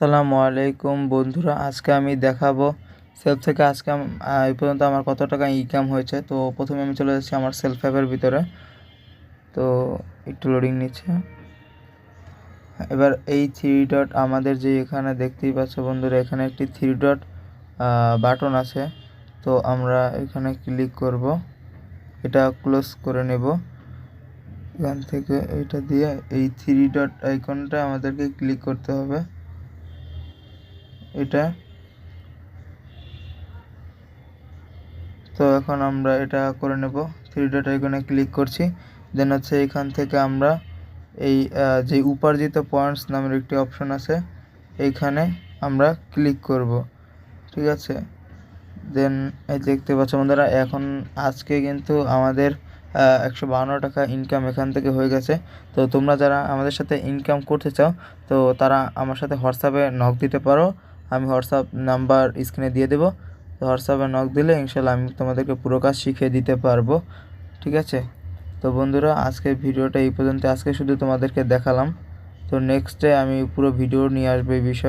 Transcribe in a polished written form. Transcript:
আসসালামু আলাইকুম বন্ধুরা, আজকে আমি দেখাবো সেলফ থেকে আজকে এই পর্যন্ত আমার কত টাকা ইনকাম হয়েছে। তো প্রথমে আমি চলে যাচ্ছি আমার সেলফ অ্যাপের ভিতরে। তো একটু লোডিং নিচ্ছে। এবার এই থ্রি ডট আমাদের যে এখানে দেখতেই পাচ্ছ বন্ধুরা, এখানে একটি থ্রি ডট বাটন আছে। তো আমরা এখানে ক্লিক করব, এটা ক্লোজ করে নেব। এখান থেকে এটা দিয়ে এই থ্রি ডট আইকনটা আমাদেরকে ক্লিক করতে হবে। এটা তো এখন আমরা এটা করে নেব, থ্রি ডট আইকনে ক্লিক করছি। দেন হচ্ছে এখান থেকে আমরা এই যে উপার্জিত পয়েন্টস নামের একটি অপশন আছে, এইখানে আমরা ক্লিক করব। ঠিক আছে, দেন এই দেখতে পাচ্ছ বন্ধুরা, এখন আজকে কিন্তু আমাদের 152 টাকা ইনকাম এখান থেকে হয়ে গেছে। তো তোমরা যারা আমাদের সাথে ইনকাম করতে চাও, তো তারা আমার সাথে হোয়াটসঅ্যাপে নক দিতে পারো। আমি হোয়াটসঅ্যাপ নাম্বার স্ক্রিনে দিয়ে দেবো। তো হোয়াটসঅ্যাপে নক দিলে ইনশাল্লাহ আমি তোমাদেরকে পুরো কাজ শিখিয়ে দিতে পারবো। ঠিক আছে, তো বন্ধুরা আজকের ভিডিওটা এই পর্যন্ত। আজকে শুধু তোমাদেরকে দেখালাম, তো নেক্সটে আমি পুরো ভিডিও নিয়ে আসবো এই বিষয়ে।